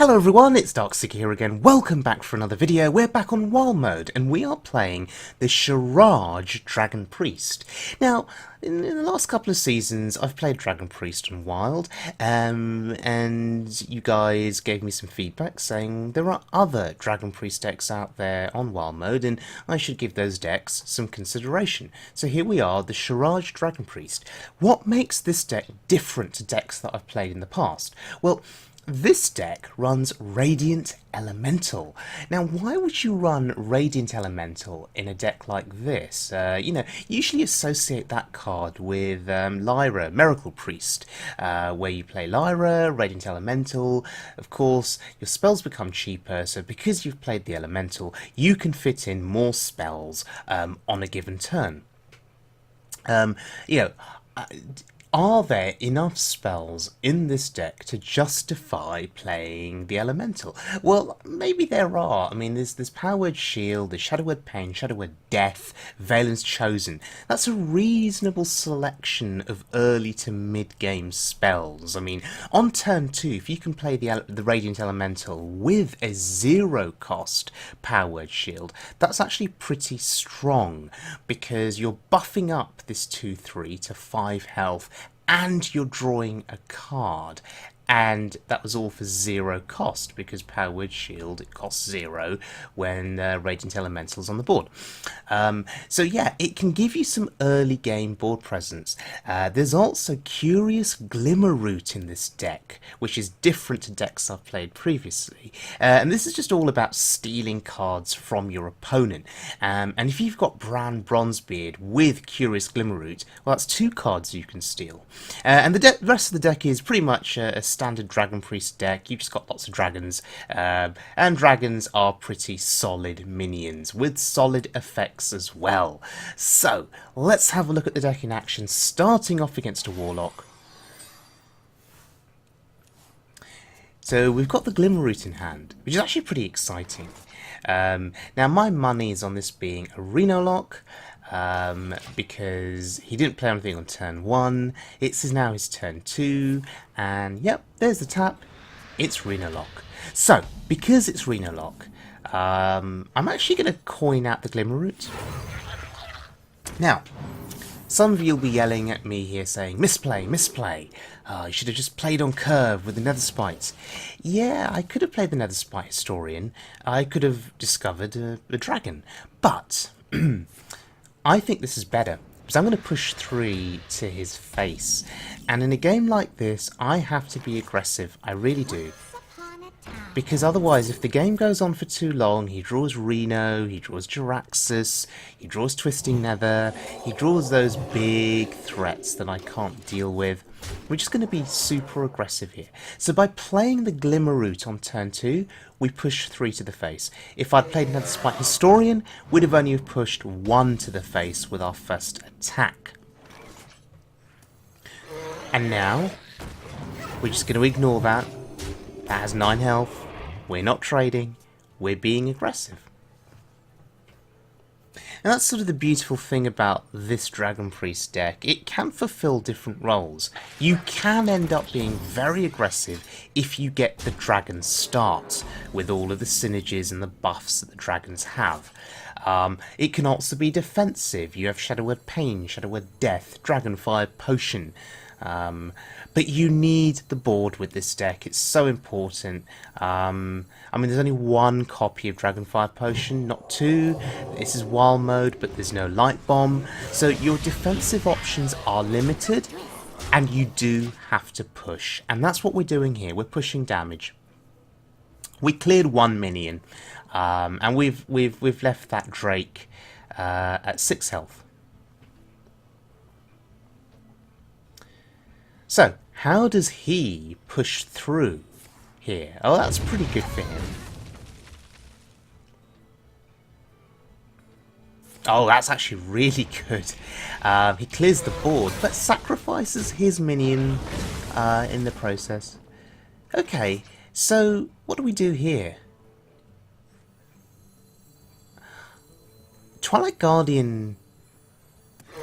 Hello everyone, it's Darkseeker here again. Welcome back for another video. We're back on Wild Mode and we are playing the Sharaj Dragon Priest. Now, in the last couple of seasons I've played Dragon Priest on Wild and you guys gave me some feedback saying there are other Dragon Priest decks out there on Wild Mode and I should give those decks some consideration. So here we are, the Sharaj Dragon Priest. What makes this deck different to decks that I've played in the past? Well, this deck runs Radiant Elemental. Now, why would you run Radiant Elemental in a deck like this? Usually associate that card with Lyra, Miracle Priest, where you play Lyra, Radiant Elemental. Of course, your spells become cheaper, so because you've played the Elemental, you can fit in more spells on a given turn. Are there enough spells in this deck to justify playing the Elemental? Well, maybe there are. I mean, there's Power Word Shield, there's Shadow Word Pain, Shadow Word Death, Valen's Chosen. That's a reasonable selection of early to mid-game spells. I mean, on turn 2, if you can play the Radiant Elemental with a 0-cost Power Word Shield, that's actually pretty strong, because you're buffing up this 2/3 to 5 health, and you're drawing a card, and that was all for 0 cost because Power Word Shield, it costs 0 when Radiant Elemental's on the board. So yeah, it can give you some early game board presence. There's also Curious Glimmerroot in this deck, which is different to decks I've played previously. And this is just all about stealing cards from your opponent. And if you've got Bran Bronzebeard with Curious Glimmerroot, well, that's 2 cards you can steal. And the rest of the deck is pretty much a standard Dragon Priest deck. You've just got lots of dragons, and dragons are pretty solid minions with solid effects as well. So let's have a look at the deck in action, starting off against a Warlock. So we've got the Glimmerroot in hand, which is actually pretty exciting. Now my money is on this being a Reno lock, because he didn't play anything on turn 1, it's now his turn 2, and yep, there's the tap, it's Reno lock. So, because it's Reno lock, I'm actually going to coin out the Glimmerroot. Now, some of you will be yelling at me here saying, misplay, misplay. You should have just played on curve with the Netherspite. Yeah, I could have played the Netherspite Historian. I could have discovered a dragon. But I think this is better, because I'm going to push 3 to his face. And in a game like this, I have to be aggressive. I really do. Because otherwise, if the game goes on for too long, he draws Reno, he draws Jaraxxus, he draws Twisting Nether, he draws those big threats that I can't deal with. We're just going to be super aggressive here. So by playing the Glimmerroot on turn 2, we push 3 to the face. If I'd played Netherspite Historian, we'd have only pushed 1 to the face with our first attack. And now, we're just going to ignore that. That has 9 health. We're not trading. We're being aggressive. And that's sort of the beautiful thing about this Dragon Priest deck. It can fulfill different roles. You can end up being very aggressive if you get the dragon start with all of the synergies and the buffs that the dragons have. It can also be defensive. You have Shadow Word Pain, Shadow Word Death, Dragonfire Potion. But you need the board with this deck. It's so important. I mean, there's only 1 copy of Dragonfire Potion, not 2. This is Wild Mode, but there's no Light Bomb. So your defensive options are limited, and you do have to push. And that's what we're doing here. We're pushing damage. We cleared 1 minion, and we've left that Drake at 6 health. So, how does he push through here? Oh, that's pretty good for him. Oh, that's actually really good. He clears the board, but sacrifices his minion in the process. Okay, so what do we do here? Twilight Guardian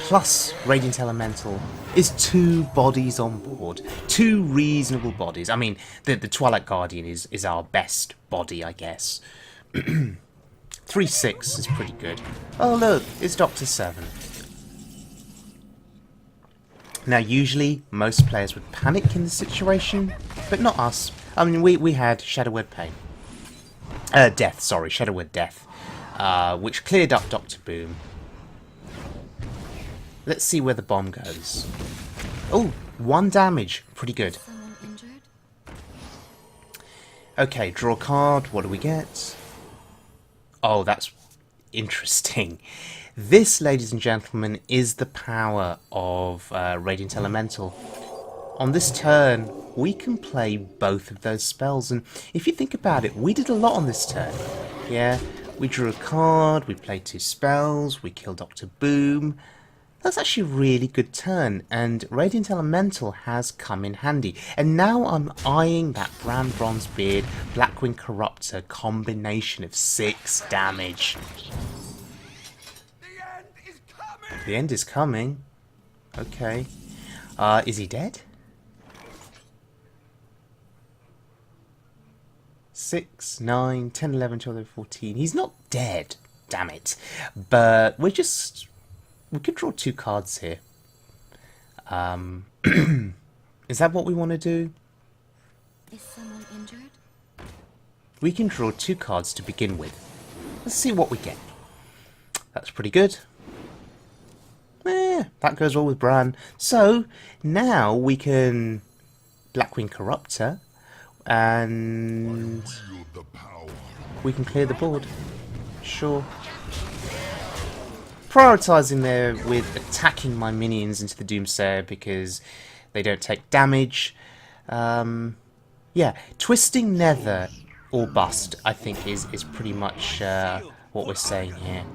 plus Radiant Elemental is 2 bodies on board. 2 reasonable bodies. I mean, the Twilight Guardian is our best body, I guess. 3/6 is pretty good. Oh look, it's Dr. 7. Now usually most players would panic in this situation, but not us. I mean, we had Shadowword Pain. Death, sorry, Shadowword Death. Which cleared up Dr. Boom. Let's see where the bomb goes. Oh, 1 damage. Pretty good. Okay, draw a card. What do we get? Oh, that's interesting. This, ladies and gentlemen, is the power of Radiant Elemental. On this turn, we can play both of those spells, and if you think about it, we did a lot on this turn. Yeah, we drew a card, we played 2 spells, we killed Dr. Boom. That's actually a really good turn, and Radiant Elemental has come in handy. And now I'm eyeing that Brand Bronzebeard Blackwing Corruptor combination of 6 damage. The end is coming. Okay. Is he dead? 6, 9, 10, 11, 12, 14. He's not dead, damn it. But we could draw 2 cards here. Is that what we want to do? Is someone injured? We can draw 2 cards to begin with. Let's see what we get. That's pretty good. That goes well with Bran. So, now we can Blackwing Corruptor, and we can clear the board. Sure. Prioritising there with attacking my minions into the Doomsayer because they don't take damage. Yeah, Twisting Nether or bust, I think, is pretty much what we're saying here.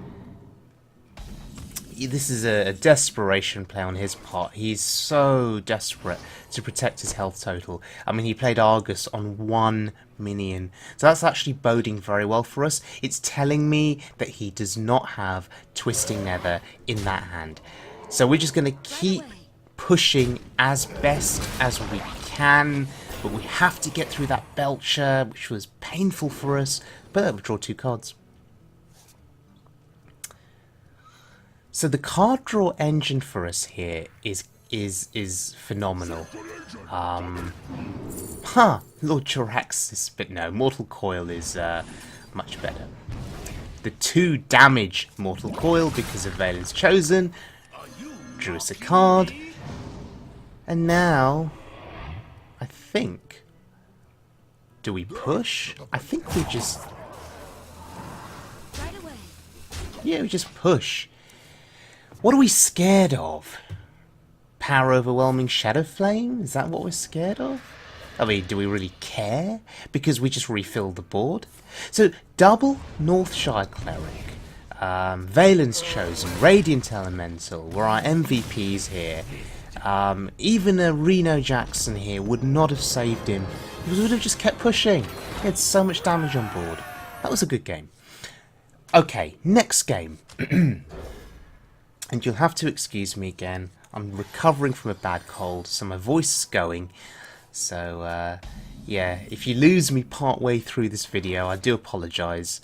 This is a desperation play on his part. He's so desperate to protect his health total. I mean, he played Argus on 1 minion. So that's actually boding very well for us. It's telling me that he does not have Twisting Nether in that hand. So we're just going to keep pushing as best as we can. But we have to get through that Belcher, which was painful for us. But we'll draw 2 cards. So the card draw engine for us here is phenomenal. Lord Jaraxxus, but no, Mortal Coil is much better. The 2 damage Mortal Coil because of Valen's Chosen. Drew us a card. And now, I think, do we push? I think we just... Yeah, we just push. What are we scared of? Power Overwhelming Shadow Flame? Is that what we're scared of? I mean, do we really care? Because we just refilled the board. So, double Northshire Cleric, Valen's Chosen, Radiant Elemental were our MVPs here. Even a Reno Jackson here would not have saved him. He would have just kept pushing. He had so much damage on board. That was a good game. Okay, next game. And you'll have to excuse me again. I'm recovering from a bad cold, so my voice is going. So, yeah, if you lose me part way through this video, I do apologise.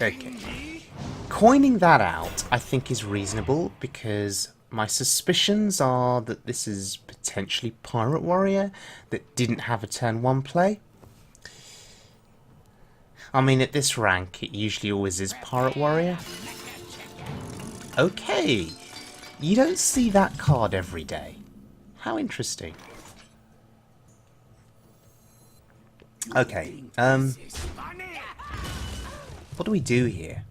Okay. Coining that out, I think, is reasonable, because my suspicions are that this is potentially Pirate Warrior that didn't have a turn 1 play. I mean, at this rank, it usually always is Pirate Warrior. Okay. You don't see that card every day. How interesting. Okay, what do we do here?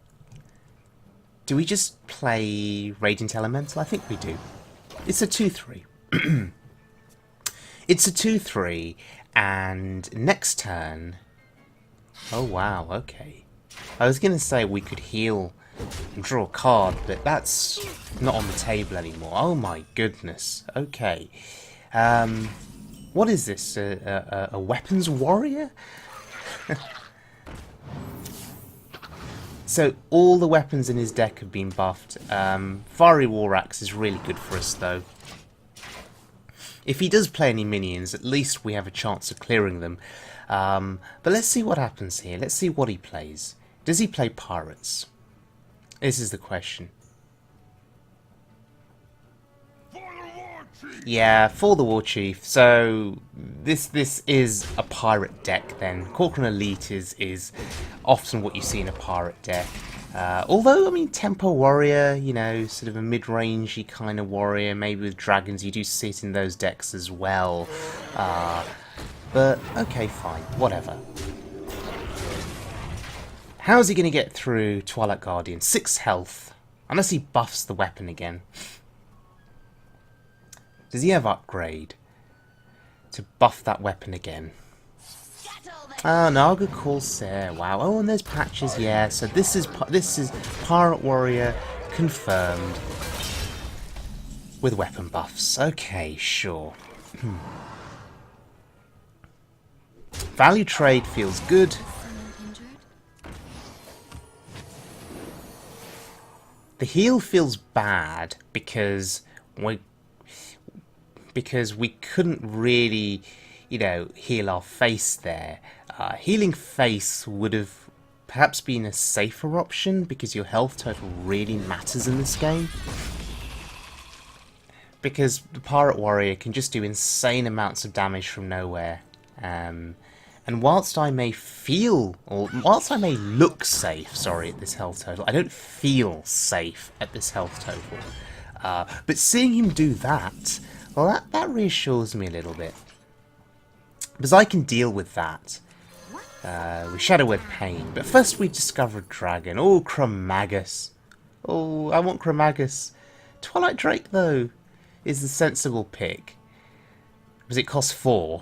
Do we just play Radiant Elemental? I think we do. It's a 2-3. It's a 2-3, and next turn... Oh wow, okay. I was going to say we could heal and draw a card, but that's not on the table anymore. Oh my goodness. Okay. What is this? A weapons warrior? So all the weapons in his deck have been buffed. Fiery War Axe is really good for us though. If he does play any minions, at least we have a chance of clearing them. But let's see what happens here. Let's see what he plays. Does he play pirates? This is the question. Yeah, for the War Chief. So this is a pirate deck then. Corcoran Elite is often what you see in a pirate deck. Although, I mean, Tempo Warrior, you know, sort of a mid-rangey kind of warrior, maybe with dragons, you do see it in those decks as well. But, okay, fine, whatever. How's he going to get through Twilight Guardian? 6 health, unless he buffs the weapon again. Does he have upgrade to buff that weapon again? Oh, Naga Corsair. Wow. Oh, and there's patches. Yeah. So this is Pirate Warrior confirmed with weapon buffs. Okay, sure. Value trade feels good. The heal feels bad because we couldn't really, you know, heal our face there. Healing face would have perhaps been a safer option because your health total really matters in this game. Because the Pirate Warrior can just do insane amounts of damage from nowhere. And whilst I may look safe, sorry, at this health total, I don't feel safe at this health total. But seeing him do that, well, that reassures me a little bit. Because I can deal with that. With Shadowed Pain. But first we discover a dragon. Oh, Chromagus. Oh, I want Chromagus. Twilight Drake, though, is the sensible pick. Because it costs 4.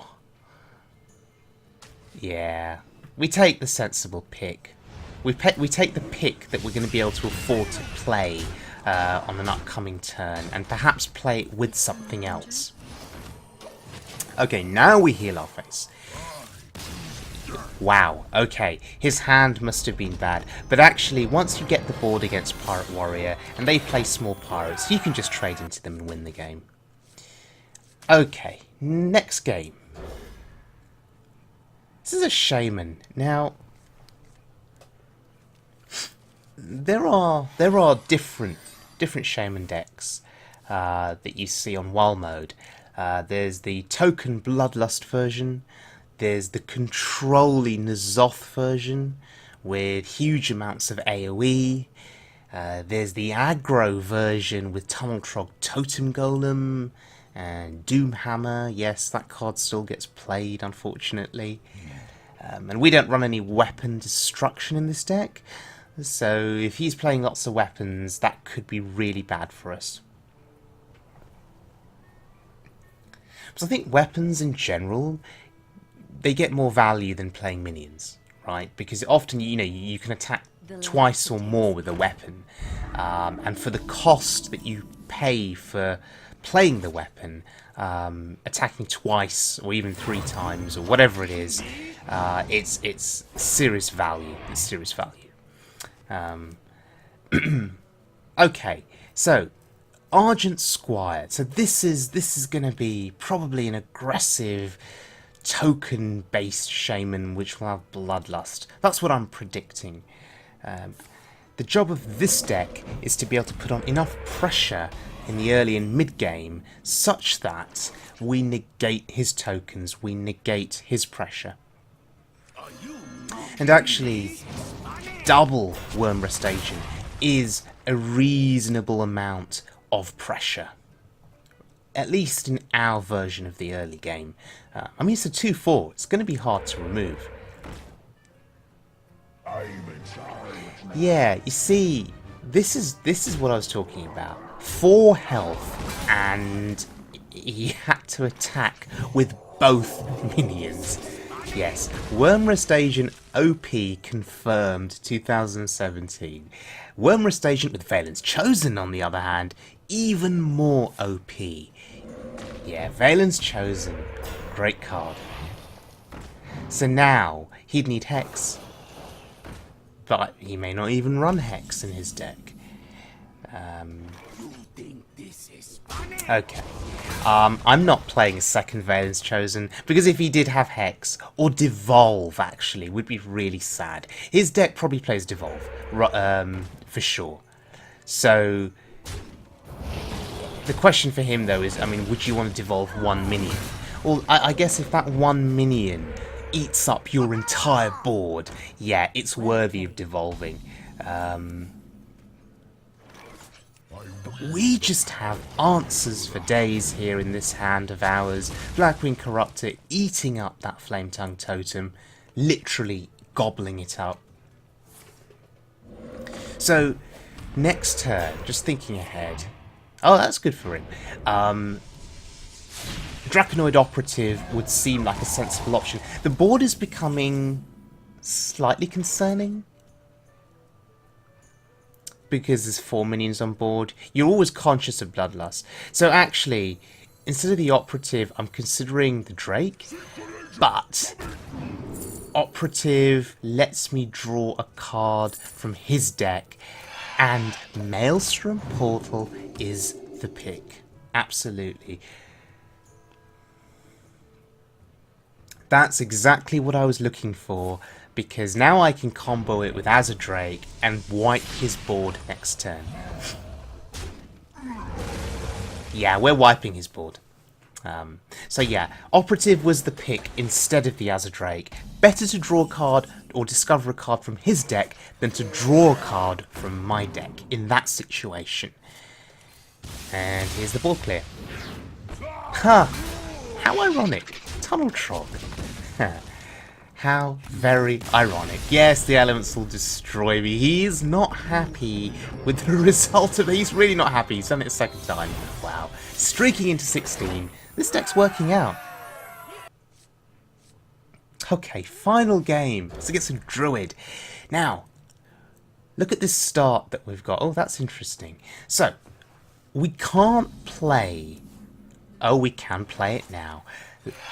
Yeah. We take the sensible pick. We take the pick that we're going to be able to afford to play on an upcoming turn. And perhaps play it with something else. Okay, now we heal our face. Wow, okay, his hand must have been bad, but actually once you get the board against Pirate Warrior and they play small pirates, you can just trade into them and win the game. Okay, next game. This is a Shaman. Now, there are different Shaman decks that you see on Wild Mode. There's the Token Bloodlust version. There's the Controlly N'Zoth version with huge amounts of AoE. There's the aggro version with Tumultrog Totem Golem and Doomhammer. Yes, that card still gets played, unfortunately. And we don't run any weapon destruction in this deck. So if he's playing lots of weapons, that could be really bad for us. So I think weapons in general, they get more value than playing minions, right? Because often, you know, you can attack twice or more with a weapon. And for the cost that you pay for playing the weapon, attacking twice or even 3 times or whatever it is, it's serious value. It's serious value. Okay, so Argent Squire. So this is going to be probably an aggressive token-based Shaman which will have Bloodlust. That's what I'm predicting. The job of this deck is to be able to put on enough pressure in the early and mid-game such that we negate his tokens, we negate his pressure. And actually, double Wyrmrest Agent is a reasonable amount of pressure. At least in our version of the early game. I mean, it's a 2/4. It's going to be hard to remove. Yeah, you see, this is what I was talking about. 4 health, and he had to attack with both minions. Yes, Wyrmrest Agent OP confirmed 2017. Wyrmrest Agent with Valence Chosen, on the other hand, even more OP. Yeah, Valence Chosen. Great card. So now, he'd need Hex. But he may not even run Hex in his deck. Okay. I'm not playing a second Valence Chosen, because if he did have Hex, or Devolve actually, would be really sad. His deck probably plays Devolve, for sure. So, the question for him though is, I mean, would you want to devolve one minion? Well, I guess if that one minion eats up your entire board, yeah, it's worthy of devolving. We just have answers for days here in this hand of ours. Blackwing Corruptor eating up that Flame Tongue Totem, literally gobbling it up. So, next turn, just thinking ahead. Oh, that's good for him. Draconoid Operative would seem like a sensible option. The board is becoming slightly concerning, because there's 4 minions on board. You're always conscious of Bloodlust. So actually, instead of the Operative, I'm considering the Drake. But Operative lets me draw a card from his deck, and Maelstrom Portal is the pick. Absolutely. That's exactly what I was looking for, because now I can combo it with Azure Drake and wipe his board next turn. Yeah, we're wiping his board. So yeah, Operative was the pick instead of the Azure Drake. Better to draw a card or discover a card from his deck than to draw a card from my deck in that situation. And here's the board clear. Huh, how ironic. Tunnel Trog. How very ironic. Yes, the elements will destroy me. He is not happy with the result of it. He's really not happy. He's done it a second time. Wow. Streaking into 16. This deck's working out. Okay, final game. It's against a Druid. Now, look at this start that we've got. Oh, that's interesting. So, we can't play... Oh, we can play it now.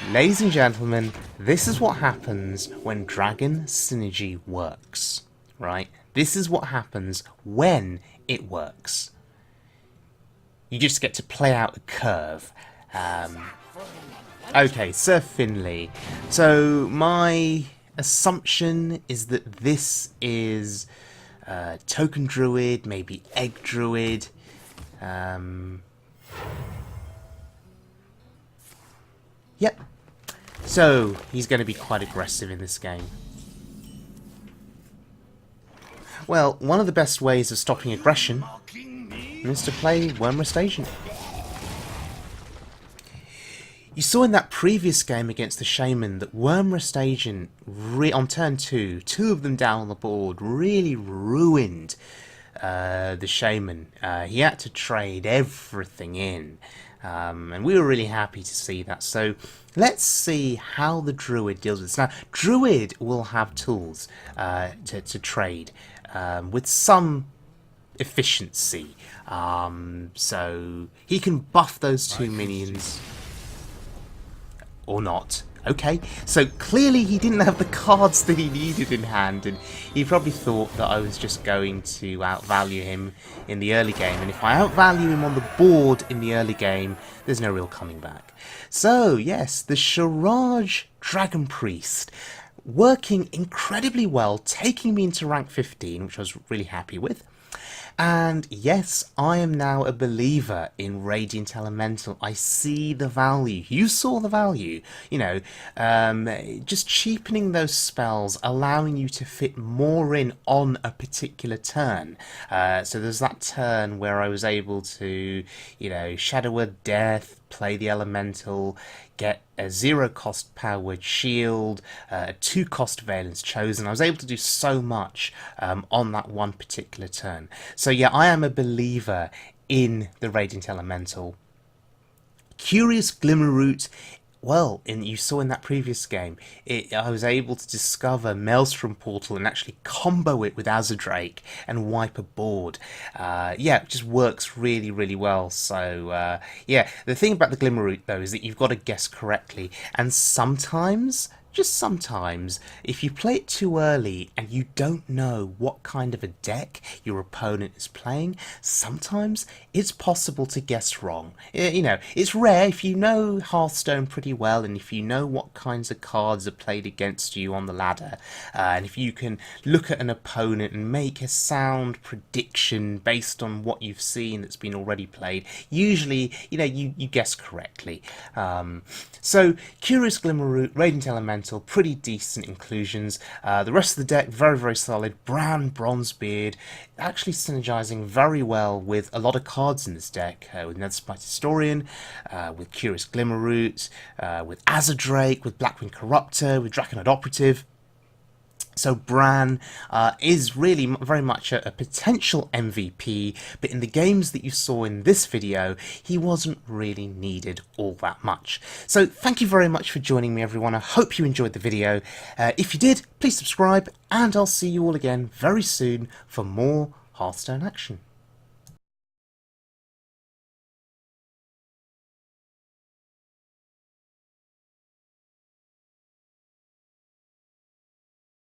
Ladies and gentlemen, this is what happens when Dragon Synergy works, right? This is what happens when it works. You just get to play out a curve. Okay, Sir Finley. So, my assumption is that this is Token Druid, maybe Egg Druid. Yep. So, he's going to be quite aggressive in this game. Well, one of the best ways of stopping aggression is to play Wyrmrest Agent. You saw in that previous game against the Shaman that Wyrmrest Agent, on turn 2, 2 of them down on the board, really ruined the Shaman. He had to trade everything in. And we were really happy to see that. So let's see how the Druid deals with this. Now, Druid will have tools to trade with some efficiency. So he can buff those 2 minions. Or not. Okay, so clearly he didn't have the cards that he needed in hand, and he probably thought that I was just going to outvalue him in the early game, and if I outvalue him on the board in the early game, there's no real coming back. So, yes, the Sharaj Dragon Priest, working incredibly well, taking me into rank 15, which I was really happy with. And yes, I am now a believer in Radiant Elemental. I see the value. You saw the value. You know, just cheapening those spells, allowing you to fit more in on a particular turn. So there's that turn where I was able to, you know, Shadow Word Death, play the Elemental, get a 0-cost Powered Shield, a 2-cost Valence Chosen. I was able to do so much on that one particular turn. So yeah, I am a believer in the Radiant Elemental. Curious Glimmerroot. Well, you saw in that previous game, I was able to discover Maelstrom Portal and actually combo it with Azure Drake and wipe a board. Yeah, it just works really, really well. So, yeah, the thing about the Glimmerroot, though, is that you've got to guess correctly. And sometimes just sometimes, if you play it too early and you don't know what kind of a deck your opponent is playing, sometimes it's possible to guess wrong. You know, it's rare if you know Hearthstone pretty well and if you know what kinds of cards are played against you on the ladder, and if you can look at an opponent and make a sound prediction based on what you've seen that's been already played, usually, you know, you guess correctly. So, Curious Glimmerroot, Radiant Elemental, pretty decent inclusions. The rest of the deck, very, very solid. Bran, Bronzebeard, actually synergizing very well with a lot of cards in this deck, with Netherspite Historian, with Curious Glimmerroot, with Azadrake, with Blackwing Corruptor, with Draconid Operative. So Bran is really very much a potential MVP, but in the games that you saw in this video, he wasn't really needed all that much. So thank you very much for joining me, everyone. I hope you enjoyed the video. If you did, please subscribe, and I'll see you all again very soon for more Hearthstone action.